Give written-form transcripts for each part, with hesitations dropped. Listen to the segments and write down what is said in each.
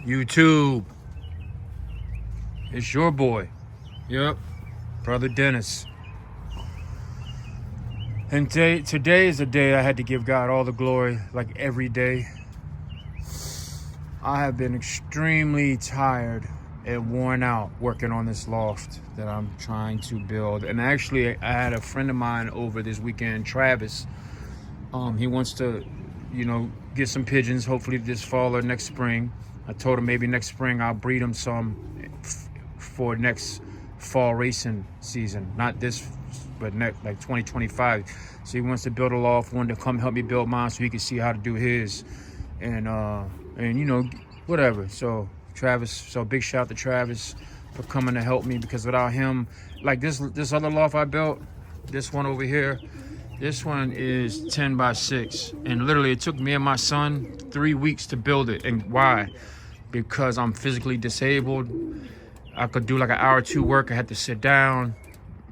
YouTube. It's your boy. Yep, Brother Dennis. And today is a day I had to give God all the glory, like every day. I have been extremely tired and worn out working on this loft that I'm trying to build. And actually, I had a friend of mine over this weekend, Travis. He wants to, get some pigeons, hopefully this fall or next spring. I told him maybe next spring I'll breed him some for next fall racing season. Not this, but next, like 2025. So he wants to build a loft, wanted to come help me build mine so he can see how to do his. And whatever. So Travis, so big shout out to Travis for coming to help me, because without him, like this other loft I built, this one over here, this one is 10 by 6. And literally it took me and my son 3 weeks to build it. And why? Because I'm physically disabled. I could do like an hour or two work. I had to sit down.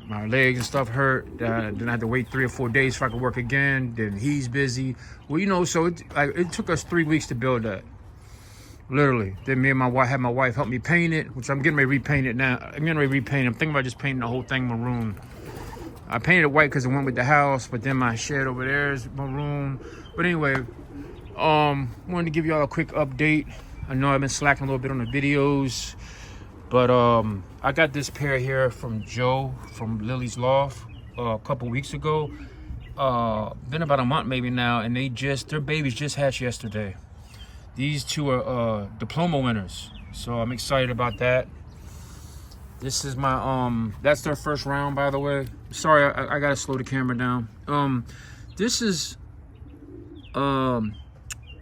My legs and stuff hurt. Then I had to wait 3 or 4 days so I could work again. Then he's busy. Well, so it took us 3 weeks to build that. Literally. Then me and my wife had my wife help me paint it, which I'm getting ready to repaint it now. I'm thinking about just painting the whole thing maroon. I painted it white because it went with the house, but then my shed over there is maroon. But anyway, wanted to give y'all a quick update. I know I've been slacking a little bit on the videos, but I got this pair here from Joe from Lily's Loft a couple weeks ago. Been about a month maybe now, and their babies just hatched yesterday. These two are diploma winners, so I'm excited about that. This is my that's their first round, by the way. Sorry, I gotta slow the camera down. This is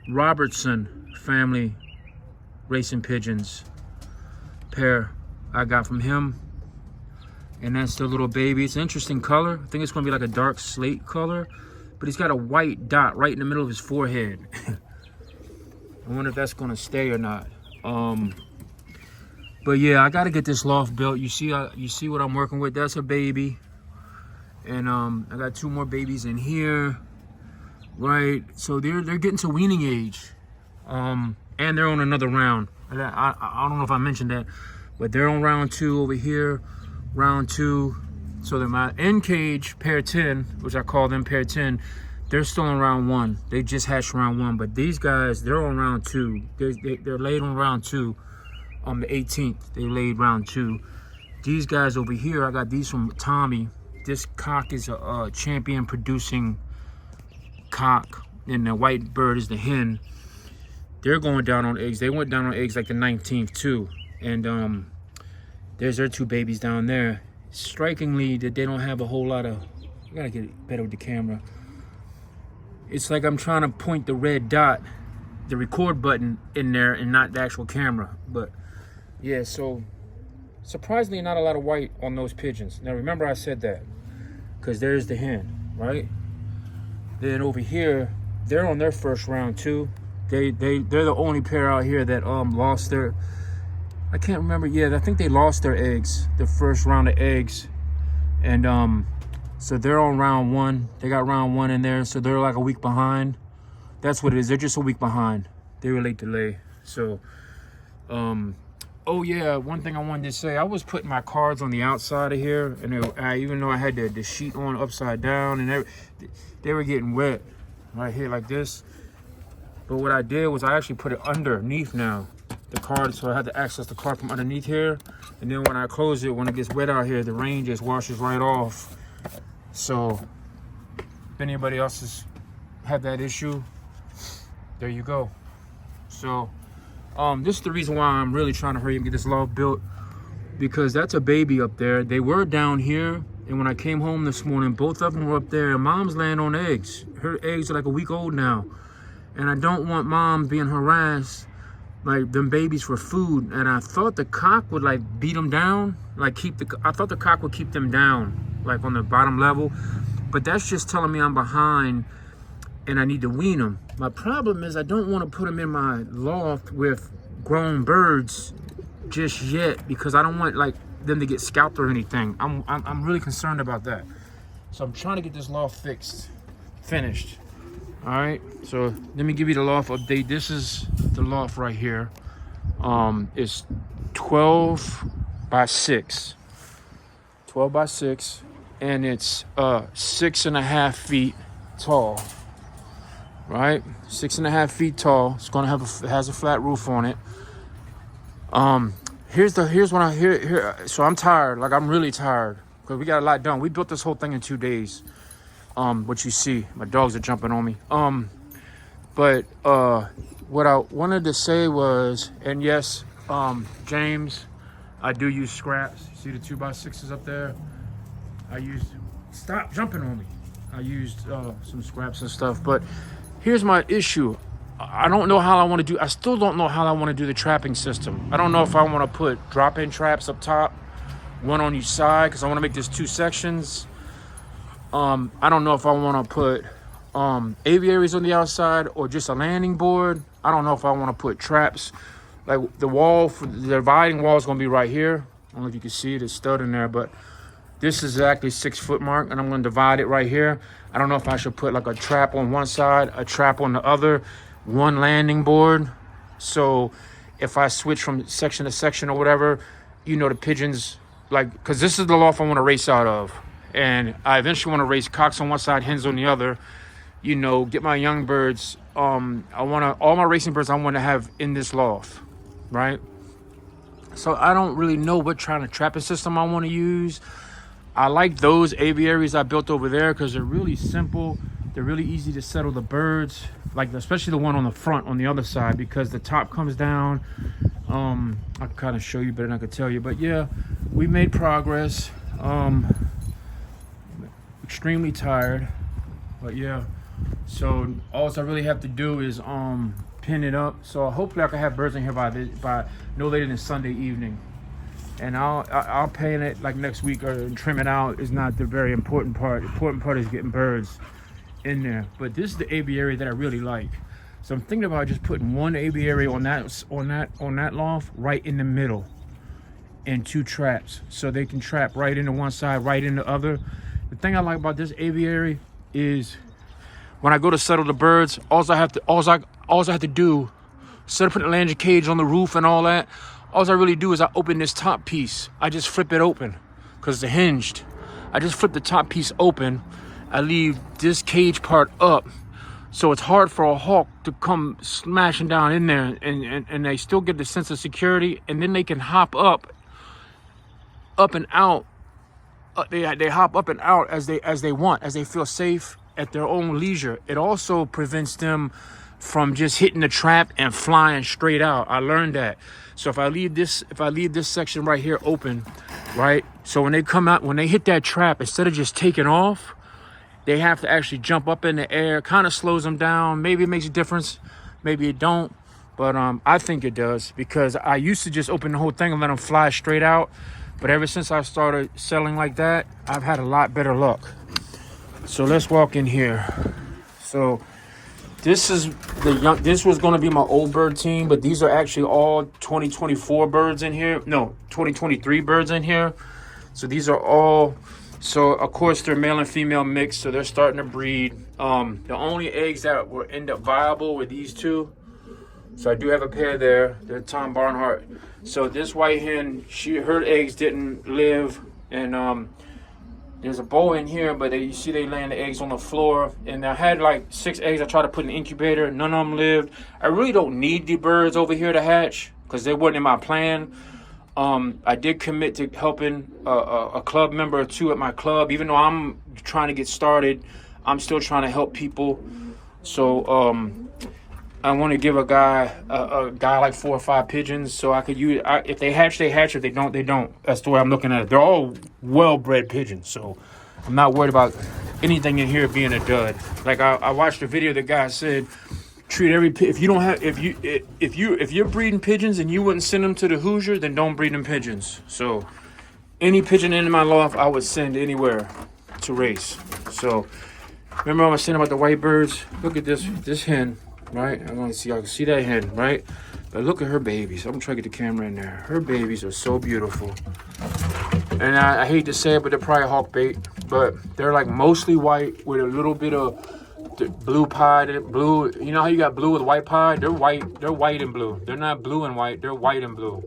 Robertson family racing pigeons pair I got from him, and that's the little baby. It's an interesting color. I think it's gonna be like a dark slate color, but he's got a white dot right in the middle of his forehead. I wonder if that's gonna stay or not. But yeah, I gotta get this loft built. You see what I'm working with? That's a baby, and I got 2 more babies in here, right? So they're getting to weaning age, and they're on another round. I don't know if I mentioned that, but they're on round 2 over here, round 2. So they're my end cage pair 10, which I call them pair 10. They're still on round 1. They just hatched round 1, but these guys, they're on round 2. They're laid on round 2. On the 18th, they laid round 2. These guys over here, I got these from Tommy. This cock is a champion producing cock, and the white bird is the hen. They're going down on eggs. They went down on eggs like the 19th too. And there's their 2 babies down there. Strikingly, that they don't have a whole lot of. I gotta get better with the camera. It's like I'm trying to point the red dot, the record button in there, and not the actual camera. But yeah, so surprisingly not a lot of white on those pigeons. Now remember I said that, because there's the hen, right? Then over here, they're on their first round too. They're the only pair out here that lost their, I can't remember, yeah, I think they lost their eggs, the first round of eggs. And so they're on round 1. They got round 1 in there, so they're like a week behind. That's what it is. They're just a week behind. They were late to lay. So oh yeah, one thing I wanted to say, I was putting my cards on the outside of here, and even though I had the sheet on upside down, and they were getting wet right here like this. But what I did was I actually put it underneath now, the card, so I had to access the card from underneath here. And then when I close it, when it gets wet out here, the rain just washes right off. So if anybody else has had that issue, there you go. So this is the reason why I'm really trying to hurry and get this loft built, because that's a baby up there. They were down here, and when I came home this morning, both of them were up there, and mom's laying on eggs. Her eggs are like a week old now, and I don't want mom being harassed like them babies for food. And I thought the cock would like beat them down, like I thought the cock would keep them down, like on the bottom level, but that's just telling me I'm behind and I need to wean them. My problem is I don't want to put them in my loft with grown birds just yet, because I don't want like them to get scalped or anything. I'm really concerned about that. So I'm trying to get this loft finished. All right, so let me give you the loft update. This is the loft right here. It's 12 by 6. 12 by 6, and it's 6.5 feet tall. Right, 6.5 feet tall. It's gonna have it has a flat roof on it. Here's what I here. So I'm tired. Like, I'm really tired because we got a lot done. We built this whole thing in 2 days. What you see, my dogs are jumping on me. But what I wanted to say was, and yes, James, I do use scraps. See the 2x6s up there? Stop jumping on me. I used some scraps and stuff, but here's my issue. I don't know how I want to do. I still don't know how I want to do the trapping system. I don't know if I want to put drop-in traps up top, one on each side, because I want to make this 2 sections. I don't know if I want to put aviaries on the outside or just a landing board. I don't know if I want to put traps. Like, the wall, for the dividing wall is going to be right here. I don't know if you can see it, it's stud in there, but this is exactly 6 foot mark, and I'm going to divide it right here. I don't know if I should put like a trap on one side, a trap on the other, one landing board. So if I switch from section to section or whatever, you know, the pigeons, like, because this is the loft I want to race out of. And I eventually want to raise cocks on one side, hens on the other, you know, get my young birds. All my racing birds I want to have in this loft, right? So I don't really know what kind of trapping system I want to use. I like those aviaries I built over there because they're really simple. They're really easy to settle the birds, like especially the one on the front on the other side, because the top comes down. I can kind of show you better than I could tell you, but yeah, we made progress. Extremely tired, but yeah. So all I really have to do is pin it up. So hopefully I can have birds in here by no later than Sunday evening. And I'll paint it like next week, or trim it out is not the very important part. The important part is getting birds in there. But this is the aviary that I really like. So I'm thinking about just putting one aviary on that loft right in the middle, and 2 traps, so they can trap right into one side, right in the other. The thing I like about this aviary is when I go to settle the birds, all I have to do, instead of putting a landing cage on the roof and all that, all I really do is I open this top piece. I just flip it open because it's hinged. I just flip the top piece open. I leave this cage part up, so it's hard for a hawk to come smashing down in there, and they still get the sense of security, and then they can hop up and out. They hop up and out as they want, as they feel safe at their own leisure. It also prevents them from just hitting the trap and flying straight out. I learned that. So if I leave this section right here open, right? So when they come out, when they hit that trap, instead of just taking off, they have to actually jump up in the air. Kind of slows them down. Maybe it makes a difference, maybe it don't. But I think it does, because I used to just open the whole thing and let them fly straight out. But ever since I started selling like that, I've had a lot better luck. So let's walk in here. So this is this was going to be my old bird team, but these are actually all 2024 birds in here. No, 2023 birds in here. So these are all, so of course they're male and female mixed, so they're starting to breed. The only eggs that will end up viable were these 2. So I do have a pair there. They're Tom Barnhart. So this white hen, her eggs didn't live, and there's a bowl in here, but you see they laying the eggs on the floor. And I had like 6 eggs I tried to put in the incubator. None of them lived. I really don't need the birds over here to hatch because they weren't in my plan. I did commit to helping a club member or 2 at my club. Even though I'm trying to get started, I'm still trying to help people. So I want to give a guy like 4 or 5 pigeons, so I could use. If they hatch, they hatch. If they don't, they don't. That's the way I'm looking at it. They're all well-bred pigeons, so I'm not worried about anything in here being a dud. Like I watched a video. The guy said, treat every if you don't have if you're breeding pigeons and you wouldn't send them to the Hoosier, then don't breed them pigeons. So any pigeon in my loft, I would send anywhere to race. So remember I was saying about the white birds. Look at this hen. Right, I want to see. I can see that hen, right? But look at her babies. I'm gonna try to get the camera in there. Her babies are so beautiful, and I hate to say it, but they're probably hawk bait. But they're like mostly white with a little bit of blue pie, blue. You know how you got blue with white pie? They're white. They're white and blue. They're not blue and white. They're white and blue.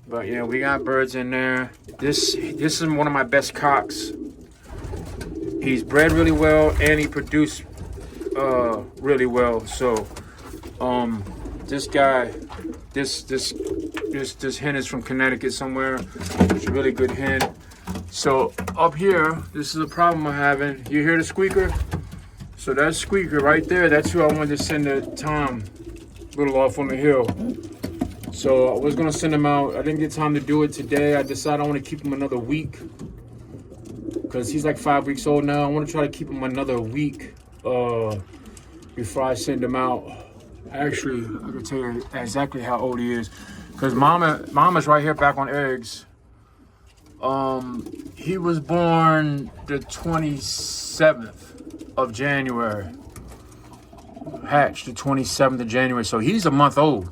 But yeah, we got birds in there. This is one of my best cocks. He's bred really well and he produced really well. So this guy, this hen is from Connecticut somewhere. It's a really good hen. So up here, this is a problem I'm having. You hear the squeaker? So that squeaker right there, that's who I wanted to send to Tom, little off on the hill. So I was gonna send him out. I didn't get time to do it today. I decided I want to keep him another week because he's like 5 weeks old now. I want to try to keep him another week before I send him out. Actually, I can tell you exactly how old he is because Mama's right here back on eggs. He was born the 27th of January. Hatched the 27th of January. So he's a month old.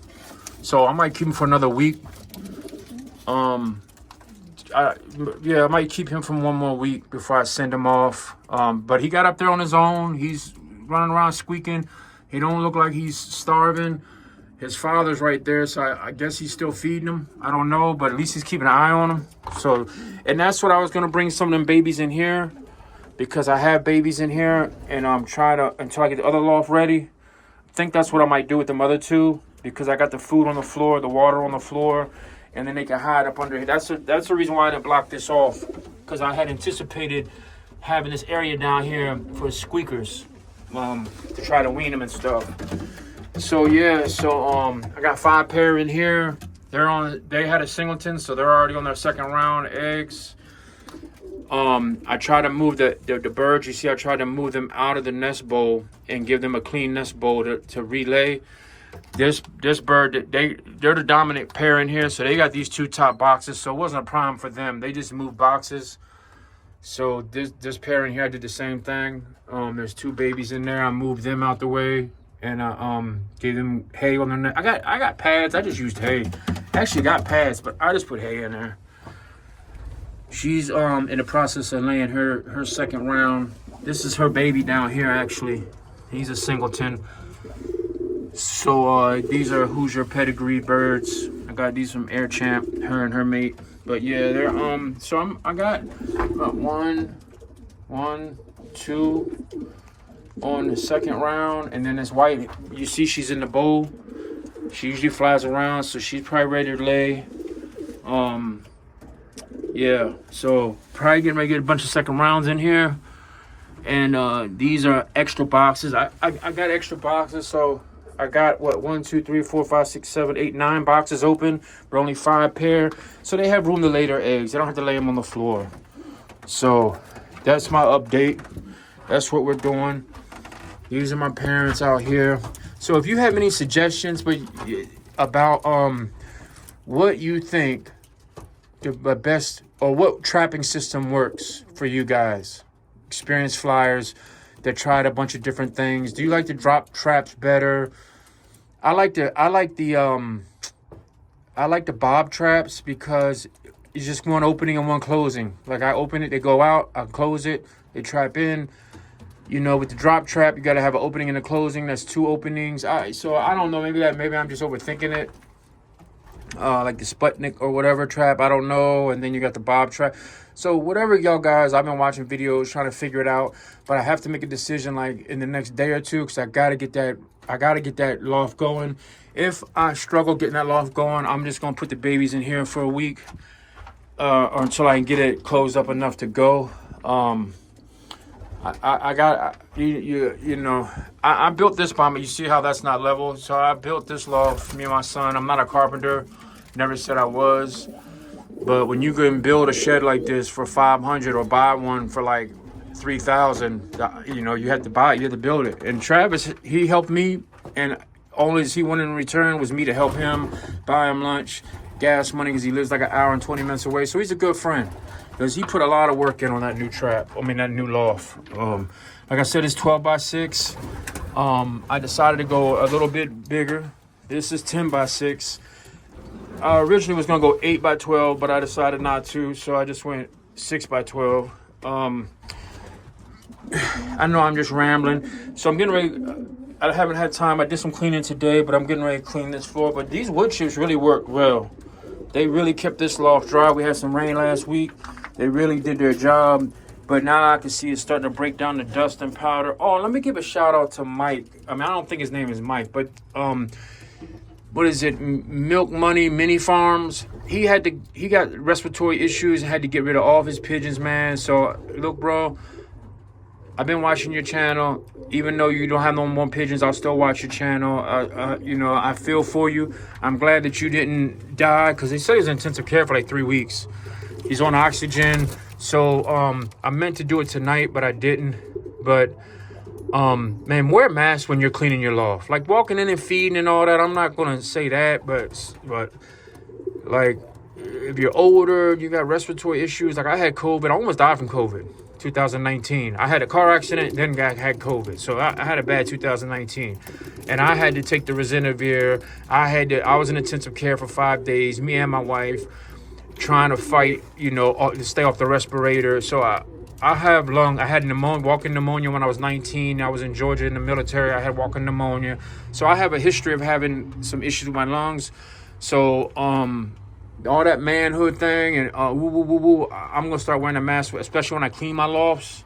So I might keep him for another week. I might keep him for one more week before I send him off. But he got up there on his own. He's running around squeaking. He don't look like he's starving. His father's right there, so I guess he's still feeding him. I don't know, but at least he's keeping an eye on him. So, and that's what I was gonna bring some of them babies in here because I have babies in here, and try to until I get the other loft ready. I think that's what I might do with the other two because I got the food on the floor, the water on the floor, and then they can hide up under here. That's the reason why I didn't block this off because I had anticipated having this area down here for squeakers to try to wean them and stuff. So yeah, I got 5 pair in here. They had a singleton, so they're already on their second round eggs. I try to move the birds. You see, I tried to move them out of the nest bowl and give them a clean nest bowl to relay. This bird, they're the dominant pair in here, so they got these 2 top boxes, so it wasn't a problem for them. They just moved boxes. So this pair in here, I did the same thing. There's 2 babies in there. I moved them out the way. And I gave them hay on their neck. I got pads. I just used hay. I actually got pads, but I just put hay in there. She's in the process of laying her second round. This is her baby down here actually. He's a singleton. So these are Hoosier pedigree birds. I got these from Air Champ, her and her mate. But yeah, they're so I got about 1, 2 on the second round, and then this white, you see she's in the bowl. She usually flies around, so she's probably ready to lay. Yeah, so probably getting ready to get a bunch of second rounds in here. And these are extra boxes. I got extra boxes, so I got 1, 2, 3, 4, 5, 6, 7, 8, 9 boxes open, but only 5 pair. So they have room to lay their eggs. They don't have to lay them on the floor. So that's my update. That's what we're doing. These are my parents out here. So if you have any suggestions about what you think the best or what trapping system works for you guys, experienced flyers that tried a bunch of different things. Do you like the drop traps better? I like the bob traps because it's just one opening and one closing. Like I open it, they go out, I close it, they trap in. You know, with the drop trap, you got to have an opening and a closing. That's 2 openings. So I don't know. Maybe I'm just overthinking it. Like the Sputnik or whatever trap. I don't know. And then you got the bob trap. So whatever y'all guys, I've been watching videos trying to figure it out. But I have to make a decision like in the next day or 2 because I got to get that loft going. If I struggle getting that loft going, I'm just going to put the babies in here for a week or until I can get it closed up enough to go. I built this bomb. You see how that's not level? So I built this loft for me and my son. I'm not a carpenter. Never said I was. But when you can build a shed like this for $500 or buy one for like $3,000, you have to buy it. You have to build it. And Travis, he helped me, and all he wanted in return was me to help him, buy him lunch, gas money, because he lives like an hour and 20 minutes away. So he's a good friend. Because he put a lot of work in on that new trap. That new loft. Like I said, it's 12 by 6. I decided to go a little bit bigger. This is 10 by 6. I originally was going to go 8 by 12, but I decided not to. So I just went 6 by 12. I know I'm just rambling. So I'm getting ready. I haven't had time. I did some cleaning today, but I'm getting ready to clean this floor. But these wood chips really worked well. They really kept this loft dry. We had some rain last week. They really did their job. But now I can see it's starting to break down the dust and powder. Oh, let me give a shout out to Mike. I mean, I don't think his name is Mike, but what is it? Milk Money Mini Farms. He got respiratory issues and had to get rid of all of his pigeons, man. So look, bro, I've been watching your channel. Even though you don't have no more pigeons, I'll still watch your channel. You know, I feel for you. I'm glad that you didn't die, because they said he's in intensive care for like 3 weeks. He's on oxygen. So I meant to do it tonight, but I didn't. But man, wear a mask when you're cleaning your loft. Like walking in and feeding and all that. I'm not gonna say that, but like if you're older, you got respiratory issues. Like I had COVID. I almost died from COVID. 2019. I had a car accident, then had COVID. So I had a bad 2019. And I had to take the Resenavir. I was in intensive care for 5 days, me and my wife, trying to fight, you know, to stay off the respirator. So I had walking pneumonia when I was 19. I was in Georgia in the military. I had walking pneumonia. So I have a history of having some issues with my lungs. So all that manhood thing and I'm gonna start wearing a mask, especially when I clean my lofts.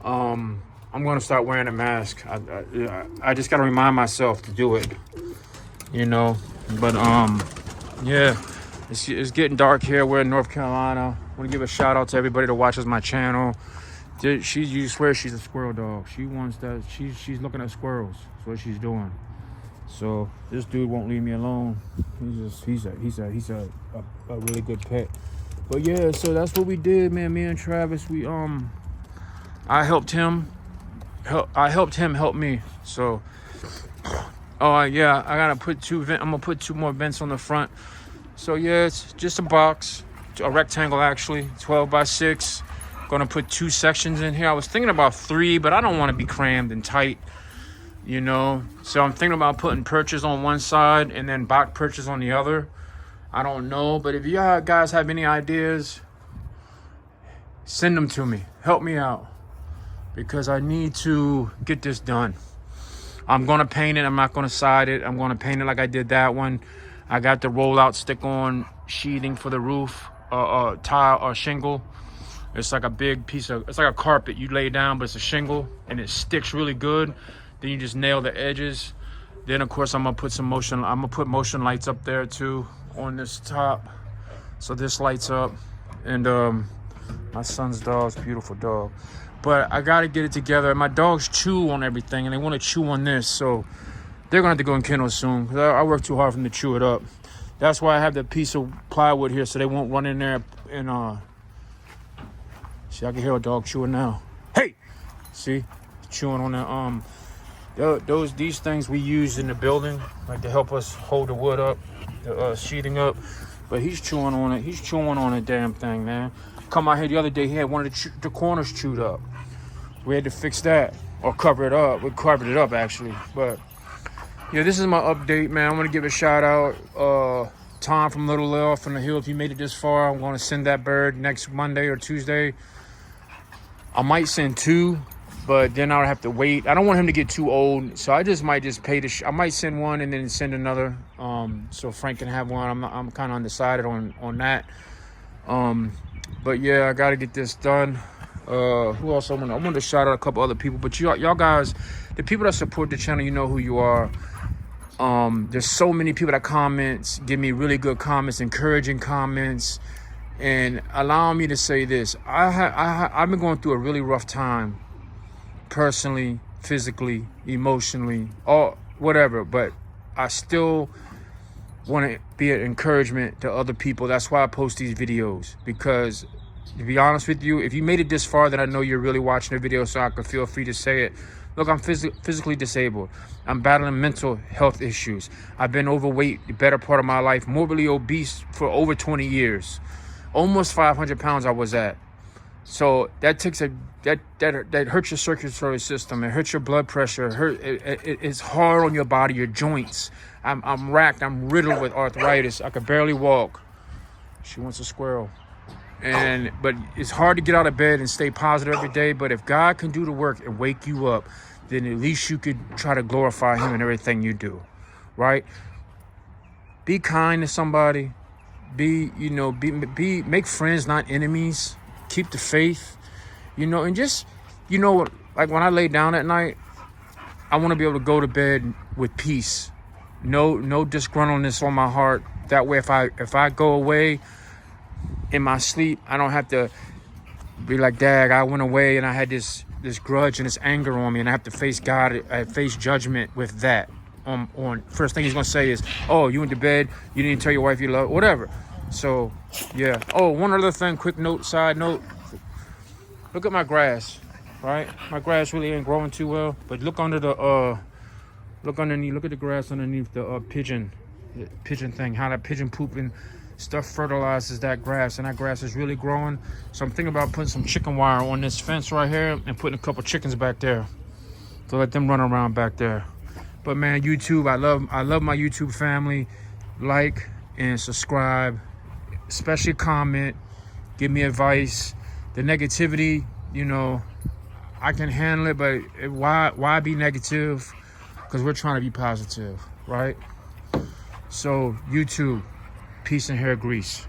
I'm gonna start wearing a mask. I just gotta remind myself to do it, you know. But yeah, it's getting dark here. We're in North Carolina. I want to give a shout out to everybody that watches my channel. You swear she's a squirrel dog. She wants that. She's looking at squirrels. That's what she's doing. So this dude won't leave me alone. He's a really good pet. But yeah, so that's what we did, man. Me and Travis, I helped him help me. So yeah, I gotta put I'm gonna put 2 more vents on the front. So yeah, it's just a box, a rectangle actually, 12 by 6. Gonna put 2 sections in here. I was thinking about 3, but I don't want to be crammed and tight, you know. So I'm thinking about putting perches on one side and then box perches on the other. I don't know, but if you guys have any ideas, send them to me. Help me out, because I need to get this done. I'm gonna paint it. I'm not gonna side it. I'm gonna paint it like I did that one. I got the rollout stick-on sheathing for the roof, tile or shingle. It's like a big piece of, it's like a carpet you lay down, but it's a shingle and it sticks really good. Then you just nail the edges. Then of course I'm gonna put motion lights up there too on this top, so this lights up. And my son's dog's a beautiful dog, but I gotta get it together. My dogs chew on everything and they want to chew on this, so they're gonna have to go in kennels soon, because I work too hard for them to chew it up. That's why I have that piece of plywood here, so they won't run in there and see, I can hear a dog chewing now. Hey, see, chewing on that. These things we use in the building, like to help us hold the wood up, the sheathing up. But he's chewing on it. He's chewing on a damn thing, man. Come out here the other day, he had one of the corners chewed up. We had to fix that, or cover it up. We covered it up actually. But yeah, this is my update, man. I want to give a shout out, Tom from Little Loft from the Hill. If you made it this far, I'm going to send that bird next Monday or Tuesday. I might send 2, but then I'll have to wait. I don't want him to get too old, so I might pay I might send one and then send another, so Frank can have one. I'm kind of undecided on that. But yeah, I got to get this done. Who else I want to shout out a couple other people, but y'all guys, the people that support the channel, you know who you are. There's so many people that give me really good comments, encouraging comments, and allow me to say this. I've been going through a really rough time, personally, physically, emotionally, or whatever, but I still want to be an encouragement to other people. That's why I post these videos, because to be honest with you, if you made it this far, then I know you're really watching the video, so I can feel free to say it. Look, I'm physically disabled. I'm battling mental health issues. I've been overweight the better part of my life, morbidly obese for over 20 years. Almost 500 pounds I was at. So that that hurts your circulatory system. It hurts your blood pressure. It's hard on your body, your joints. I'm racked. I'm riddled with arthritis. I could barely walk. She wants a squirrel. But it's hard to get out of bed and stay positive every day. But if God can do the work and wake you up, then at least you could try to glorify him in everything you do, right? Be kind to somebody. Make friends, not enemies. Keep the faith, and just, like when I lay down at night, I want to be able to go to bed with peace. No disgruntledness on my heart. That way, if I go away in my sleep, I don't have to be like, dag, I went away and I had this grudge and this anger on me, and I have to face God, I face judgment with that. On first thing he's gonna say is, oh, you went to bed, you didn't tell your wife you love, whatever. So yeah. Oh, one other thing, quick note, side note. Look at my grass, right? My grass really ain't growing too well, but look under the look underneath. Look at the grass underneath the pigeon thing. How that pigeon poop and stuff fertilizes that grass, and that grass is really growing. So I'm thinking about putting some chicken wire on this fence right here and putting a couple chickens back there to let them run around back there. But man, YouTube, I love my YouTube family. Like and subscribe, especially comment, give me advice. The negativity, I can handle it, but why be negative? Because we're trying to be positive, right? So YouTube, peace and hair grease.